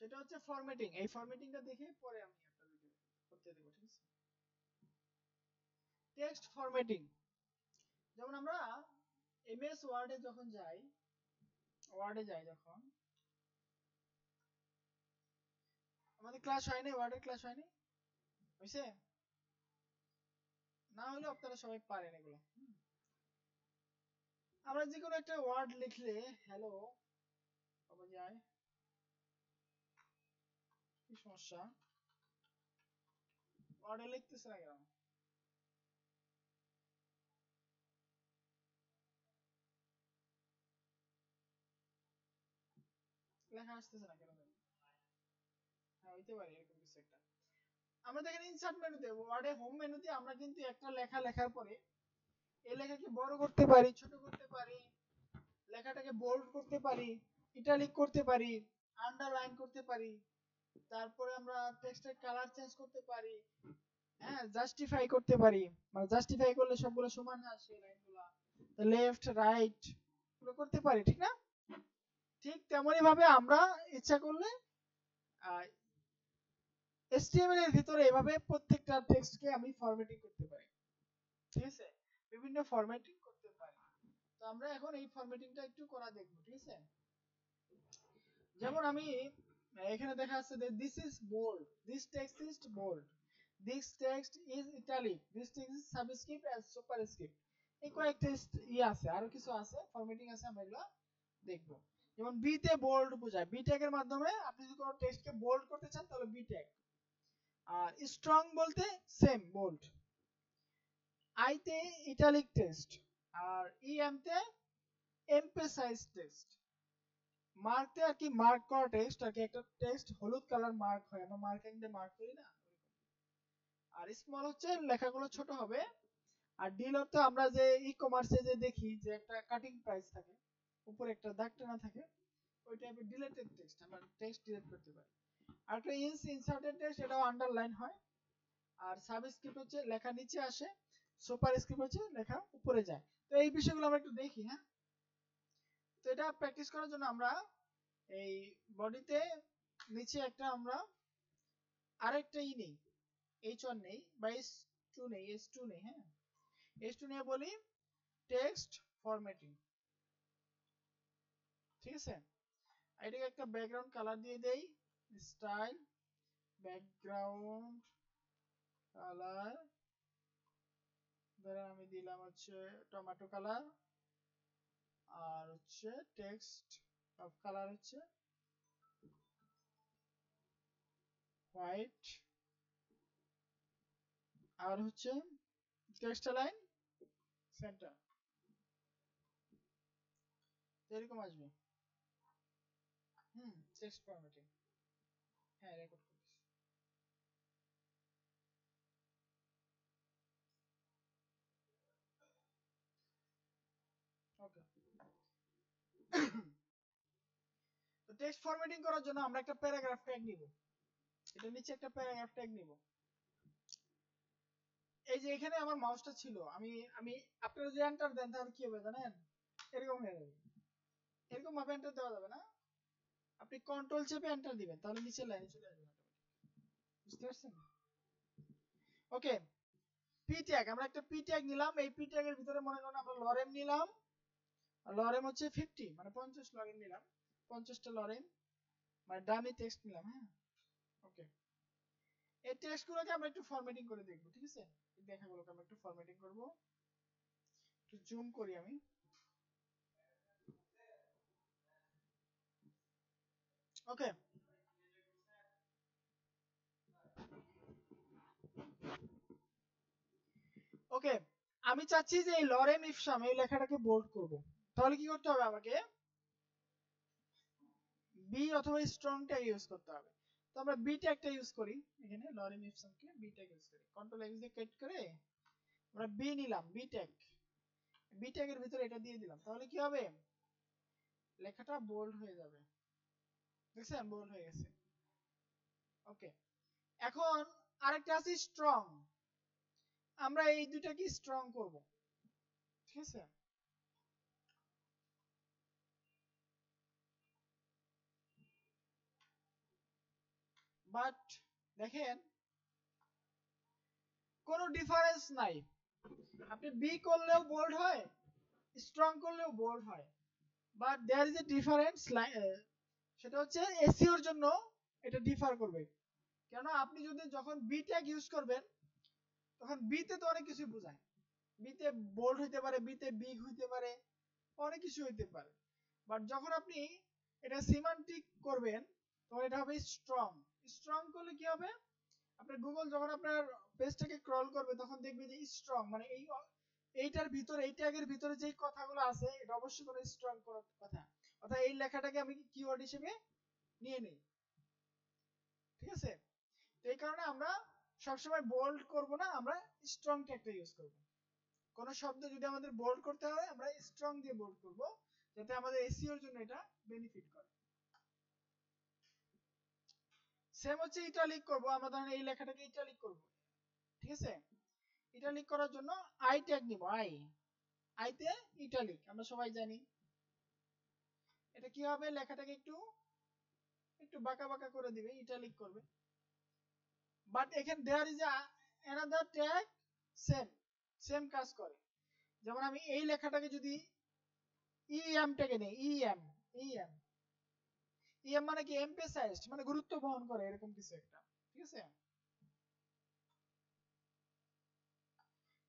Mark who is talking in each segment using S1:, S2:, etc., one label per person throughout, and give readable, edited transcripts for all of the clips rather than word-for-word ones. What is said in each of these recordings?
S1: এটা হচ্ছে ফরম্যাটিং। এই ফরম্যাটিংটা দেখে পরে আমি আপনাদেরকে করতে দেব, ঠিক আছে? টেক্সট ফরম্যাটিং, যেমন আমরা এমএস ওয়ার্ডে যখন যাই, যখন আমাদের ক্লাস হয়নি, ওয়ার্ডের ক্লাস হয়নি, হয়েছে? না হলে আপনারা সবাই পারেন এগুলো। আমরা যে কোনো একটা ওয়ার্ড লিখলে, হ্যালো পাওয়া যায়, কি সমস্যা? ওয়ার্ডে লিখতেছে না কেন? লেখা আসতেছে না কেন? হ্যাঁ, হইতে পারে এরকম কিছু একটা। আমরা দেখেন ইনসার্ট মেনুতে, ওয়ার্ডে হোম মেনুতে আমরা কিন্তু একটা লেখা লেখার পরে এই লেখাকে বড় করতে পারি, ছোট করতে পারি, লেখাটাকে বোল্ড করতে পারি, ইটালিক করতে পারি, আন্ডারলাইন করতে পারি, তারপরে আমরা টেক্সটের কালার চেঞ্জ করতে পারি, হ্যাঁ, জাস্টিফাই করতে পারি। মানে জাস্টিফাই করলে সবগুলো সমান আসে, লাইনগুলো লেফট রাইট এগুলো করতে পারি, ঠিক না? ঠিক তেমনি ভাবে আমরা ইচ্ছা করলে HTML এর ভিতরে এভাবে প্রত্যেকটা টেক্সটকে আমি ফরম্যাটিং করতে পারি, ঠিক আছে? বিভিন্ন ফরম্যাটিং করতে পারি। তো আমরা এখন এই ফরম্যাটিংটা একটু করা দেখব, ঠিক আছে? যেমন আমি এখানে দেখা যাচ্ছে যে this is bold, this text is bold, this text is italic, this text is subscript and superscript. এই কয়েকটা আছে, আরো কিছু আছে, ফরম্যাটিং আছে, আমরা এগুলো দেখব। যেমন বি তে বোল্ড বোঝায়, বি ট্যাগের মাধ্যমে আপনি যদি কোনো টেক্সটকে বোল্ড করতে চান তাহলে বি ট্যাগ। আর স্ট্রং বলতে সেম বোল্ড। আই তে ইটালিক টেক্সট, আর এম তে এমফেসাইজ টেক্সট। মার্কতে আর কি, মার্ক করা টেক্সট আর কি, একটা টেক্সট হলুদ কালার মার্ক হয়, আমরা মার্কিং দিয়ে মার্ক করি না? আর স্মল হচ্ছে লেখাগুলো ছোট হবে। আর ডিল অর্থ আমরা যে ই কমার্সে যে দেখি যে একটা কাটিং প্রাইস থাকে, উপরে একটা দাগ টানা থাকে, ওই টাইপের ডিলেটেড টেক্সট, আমরা টেক্সট ডিলিট করতে পারি। আর একটা ইনসার্টেড টেক্সট, এটাও আন্ডারলাইন হয়। আর সাবস্ক্রিপ্ট হচ্ছে লেখা নিচে আসে, সুপার স্ক্রিপ্ট হচ্ছে লেখা উপরে যায়। তো এই বিষয়গুলো আমরা একটু দেখি, হ্যাঁ? তো এটা প্র্যাকটিস করার জন্য আমরা এই বডিতে নিচে একটা আমরা আরেকটা নেই, H1 নেই বা S2 নেই, S2 নেই, হ্যাঁ? S2 নিয়ে বলি টেক্সট ফরম্যাটিং, ঠিক আছে? এটাকে একটা ব্যাকগ্রাউন্ড কালার দিয়ে দেই, স্টাইল ব্যাকগ্রাউন্ড কালার, ধরেন আমি দিলাম হচ্ছে টমেটো কালার, আর হচ্ছে টেক্সট অফ কালার হচ্ছে হোয়াইট, আর হচ্ছে টেক্সট লাইন সেন্টার, এরকম আসবে। টেক্সট ফরম্যাটিং, হ্যাঁ রেকর্ড করতেছি। ওকে, তো টেক্সট ফরম্যাটিং করার জন্য আমরা একটা প্যারাগ্রাফ ট্যাগ নিব, এটা নিচে একটা প্যারাগ্রাফ ট্যাগ নিব। এই যে এখানে আমার মাউসটা ছিল, আমি আমি আপনারা যদি এন্টার দেন তাহলে কি হবে জানেন? এরকম হয়ে যাবে, এরকম ভাবে এন্টার দেওয়া যাবে না, আপনি কন্ট্রোল চেপে এন্টার দিবেন, তাহলে নিচের লাইনে চলে আসবে, বুঝতে পারছেন? ওকে, পি ট্যাগ, আমরা একটা পি ট্যাগ নিলাম। এই পি ট্যাগের ভিতরে মনে করেন আমরা লরেম নিলাম, লরেম হচ্ছে 50, মানে 50 লরেম নিলাম, 50টা লরেম, মানে ডামি টেক্সট নিলাম, হ্যাঁ? ওকে, এই টেক্সটগুলোকে আমরা একটু ফরম্যাটিং করে দেখব, ঠিক আছে? এই লেখাগুলোকে আমরা একটু ফরম্যাটিং করব, একটু জুম করি আমি। ওকে, ওকে, আমি চাচ্ছি যে এই লরেম ইফসাম এই লেখাটাকে বোল্ড করব। তাহলে কি করতে হবে? আমাকে বি অথবা স্ট্রং ট্যাগ ইউজ করতে হবে। তো আমরা বি ট্যাগটা ইউজ করি, এখানে লরেম ইফসামকে বি ট্যাগ ইউজ করি, কন্ট্রোল এক্স দিয়ে কাট করে আমরা বি নিলাম, বি ট্যাগ, বি ট্যাগের ভিতরে এটা দিয়ে দিলাম, তাহলে কি হবে? লেখাটা বোল্ড হয়ে যাবে, দেখছেন? বোল্ড হয়ে গেছে। ওকে, এখন আরেকটা আছে স্ট্রং, আমরা এই দুইটাকে স্ট্রং করব, ঠিক আছে? বাট দেখেন কোনো ডিফারেন্স নাই, আপনি বি করলেও বোল্ড হয়, স্ট্রং করলেও বোল্ড হয়, but there is a difference. সেটা হচ্ছে এসইওর জন্য এটা ডিফার করবে। কেন আপনি যদি যখন বি ট্যাগ ইউজ করবেন তখন বিতে তো অনেক কিছু বোঝায়, বিতে বোল্ড হইতে পারে, বিতে বিগ হইতে পারে, অনেক কিছু হইতে পারে। বাট যখন আপনি এটা সিমান্টিক করবেন তখন এটা হবে স্ট্রং। স্ট্রং করলে কি হবে, আপনার গুগল যখন আপনার পেজটাকে ক্রল করবে তখন দেখবে যে স্ট্রং মানে এইটার ভিতরে, এই ট্যাগের ভিতরে যে কথাগুলো আছে এটা অবশ্যই কোনো স্ট্রং কথা, অর্থাৎ এই লেখাটাকে আমি কিওয়ার্ড হিসেবে নিয়ে নেই। ঠিক আছে, তো এই কারণে আমরা সবসময় বোল্ড করব না, আমরা স্ট্রং ট্যাগটা ইউজ করব। কোন শব্দ যদি আমাদের বোল্ড করতে হয় আমরা স্ট্রং দিয়ে বোল্ড করব, যাতে আমাদের এসইওর জন্য এটা বেনিফিট করে। সেম হচ্ছে ইটালিক করব, আমরা ধরেন এই লেখাটাকে ইটালিক করব। ঠিক আছে, ইটালিক করার জন্য আই ট্যাগ নিব, আইতে ইটালিক আমরা সবাই জানি। এটা কি হবে, লেখাটাকে একটু একটু বাঁকা বাঁকা করে দিবে, ইটালিক করবে। বাট এখানে there is another tag, same same কাজ করে। যেমন আমি এই লেখাটাকে যদি ইএম ট্যাগে নেই, ইএম ইএম ইএম মানে কি, এমফেসাইজড মানে গুরুত্ব বহন করে এরকম কিছু একটা। ঠিক আছে,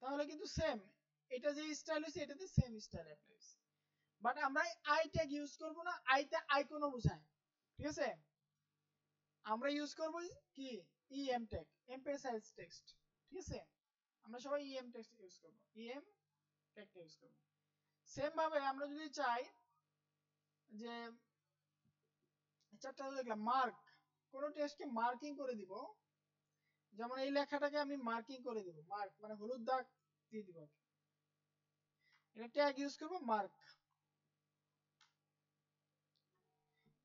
S1: তাহলে কিন্তু সেম, এটা যে স্টাইল হইছে এটাতে সেম স্টাইল অ্যাপ্লাই হইছে। বাট আমরা আই ট্যাগ ইউজ করব না, আইতে আইকনও বোঝায়। ঠিক আছে, আমরা ইউজ করব কি ইএম ট্যাগ, এমফেসাইজ টেক্সট। ঠিক আছে, আমরা সবাই ইএম টেক্সট ইউজ করব, ইএম ট্যাগটা ইউজ করব। সেম ভাবে আমরা যদি চাই যে চারটা দেখলাম মার্ক, কোন টেক্সটকে মার্কিং করে দিব, যেমন এই লেখাটাকে আমি মার্কিং করে দিব, মার্ক মানে হলুদ দাগ দিয়ে দিব, এটা ট্যাগ ইউজ করব মার্ক।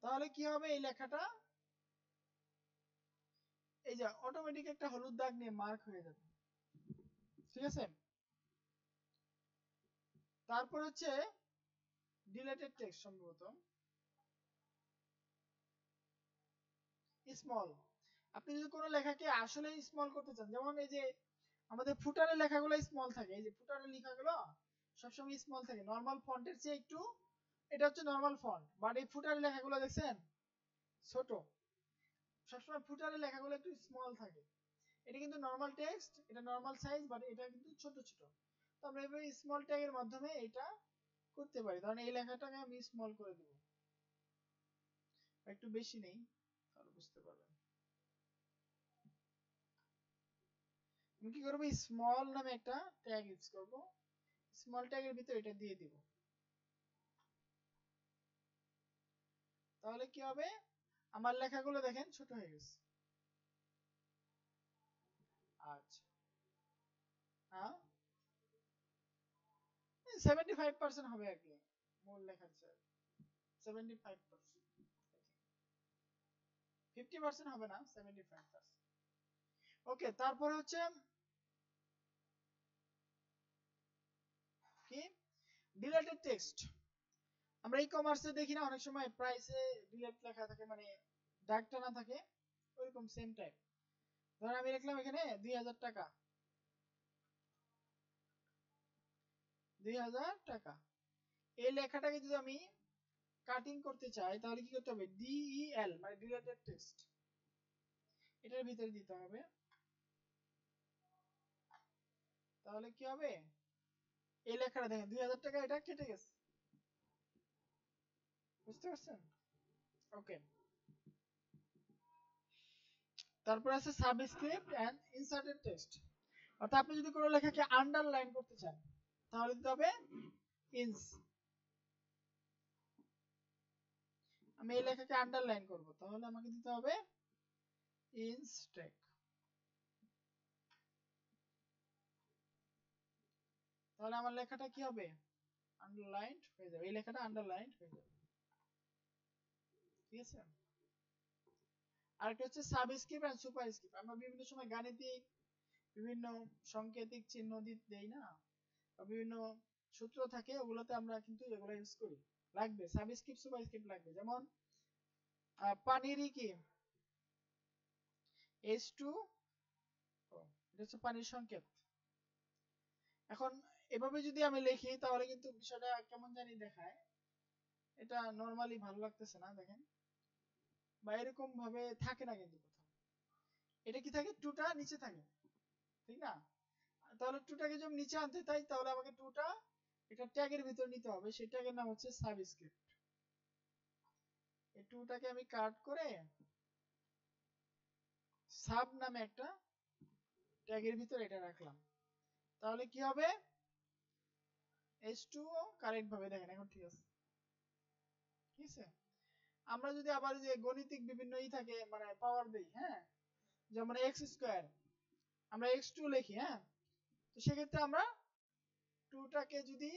S1: তাহলে কি হবে, এই লেখাটা এই যে অটোমেটিক একটা হলুদ দাগ নিয়ে মার্ক হয়ে যাবে। ঠিক আছে, তারপর হচ্ছে ডিলেটেড টেক্সট, সম্ভবত স্মল। আপনি যদি কোনো লেখাকে আসলে স্মল করতে চান, যেমন এই যে আমাদের ফুটারের লেখাগুলো স্মল থাকে, এই যে ফুটারের লেখাগুলো সবসময় স্মল থাকে নরমাল ফন্টের চেয়ে একটু, এটা হচ্ছে নরমাল ফন্ট, বাট এই ফুটারের লেখাগুলো দেখছেন ছোট, সবসময় ফুটারের লেখাগুলো একটু স্মল থাকে। এটা কিন্তু নরমাল টেক্সট, এটা নরমাল সাইজ, বাট এটা কিন্তু ছোট ছোট। তো আমরা এইভাবে স্মল ট্যাগের মাধ্যমে এটা করতে পারি। ধরেন এই লেখাটাকে আমি স্মল করে দেব, একটু বেশি নেই তাহলে বুঝতে পারবেন। আমি কি করব, স্মল নামে একটা ট্যাগ ইউজ করব, স্মল ট্যাগের ভিতরে এটা দিয়ে দিব। তাহলে কি হবে, আমার লেখাগুলো দেখেন ছোট হয়ে গেছে। আচ্ছা, হ্যাঁ 75% হবে আর কি, মূল লেখার চেয়ে 75%, 50% হবে না, 75%। ওকে, তারপরে হচ্ছে কি, ডিলেটেড টেক্সট। আমরা ই কমার্সে দেখি না অনেক সময় প্রাইসে ডিলেট লেখা থাকে, মানে দাগটা না থাকে, ওইরকম সেম টাইপ। ধরেন আমি লিখলাম এখানে 2000 টাকা, 2000 টাকা, এই লেখাটাকে যদি আমি কাটিং করতে চাই তাহলে কি করতে হবে, ডিইএল মানে ডিলেটেড টেক্সট, এটার ভিতরে দিতে হবে। তাহলে কি হবে, এই লেখাটা দেখেন 2000 টাকা, এটা কেটে গেছে। বুঝতে পারছেন? ওকে, তারপর আছে সাবস্ক্রিপ্ট এন্ড ইনসার্টেড টেক্সট। অর্থাৎ আপনি যদি কোনো লেখাকে আন্ডারলাইন করতে চান তাহলে দিতে হবে ইনস। আমি এই লেখাকে আন্ডারলাইন করব, তাহলে আমাকে দিতে হবে ইনস ট্যাগ। তাহলে আমার লেখাটা কি হবে, আন্ডারলাইনড হয়ে যাবে, এই লেখাটা আন্ডারলাইনড হয়ে যাবে। ঠিক আছে, আরেকটা হচ্ছে সাবস্ক্রিপ্ট এন্ড সুপারস্ক্রিপ্ট। আমরা বিভিন্ন সময় গাণিতিক বিভিন্ন সংকেতিক চিহ্ন দেই না, বা বিভিন্ন সূত্র থাকে, ওগুলোতে আমরা কিন্তু এগুলো ইউজ করি, লাগবে সাবস্ক্রিপ্ট সুপারস্ক্রিপ্ট লাগবে। যেমন পানিরই কি H2 এটা হচ্ছে পানির সংকেত। এখন এভাবে যদি আমি লিখি তাহলে কিন্তু বিষয়টা কেমন জানি দেখায়, এটা নরমালি ভালো লাগতেছে না দেখেন, বা এরকম ভাবে থাকে না কিন্তু কোথাও। এটা কি থাকে, টুটা নিচে থাকে, ঠিক না? তাহলে টুটাকে যদি নিচে আনতে চাই তাহলে আমাকে টুটা এটা ট্যাগের ভিতর নিতে হবে, সেই ট্যাগের নাম হচ্ছে সাবস্ক্রিপ্ট। এই টুটাকে আমি কাট করে সাব নামে একটা ট্যাগের ভিতর এটা রাখলাম, তাহলে কি হবে, H2 কারেক্ট ভাবে দেখেন এখন ঠিক আছে, ঠিক আছে। আমরা যদি আবার যে গণিতিক বিভিন্ন থাকে মানে পাওয়ার দেই, হ্যাঁ, যেমন x স্কয়ার আমরা x2 লিখি, হ্যাঁ, তো সেক্ষেত্রে আমরা 2টাকে যদি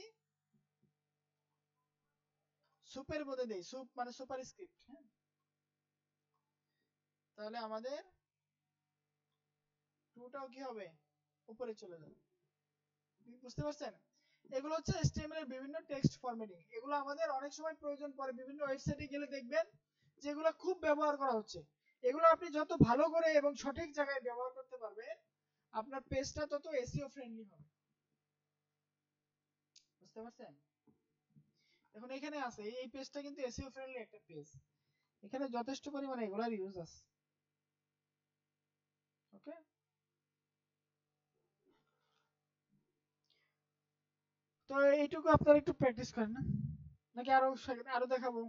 S1: সুপের মধ্যে দেই, সুপ মানে সুপার স্ক্রিপ্ট, হ্যাঁ, তাহলে আমাদের 2টাও কি হবে, উপরে চলে যাবে। বুঝতে পারছেন? এগুলো হচ্ছে HTML এর বিভিন্ন টেক্সট ফরম্যাটিং, এগুলো আমাদের অনেক সময় প্রয়োজন পড়ে, বিভিন্ন ওয়েবসাইটে গেলে দেখবেন যেগুলো খুব ব্যবহার করা হচ্ছে। এগুলো আপনি যত ভালো করে এবং সঠিক জায়গায় ব্যবহার করতে পারবেন, আপনার পেজটা তত এসইও ফ্রেন্ডলি হবে। বুঝতে পারছেন? এখন এখানে আছে এই পেজটা কিন্তু এসইও ফ্রেন্ডলি একটা পেজ, এখানে যথেষ্ট পরিমাণে এগুলার ইউজ আছে। ওকে, তো এইটুকু আপনারা একটু প্র্যাকটিস করেন না, নাকি আরো আরো দেখাবো?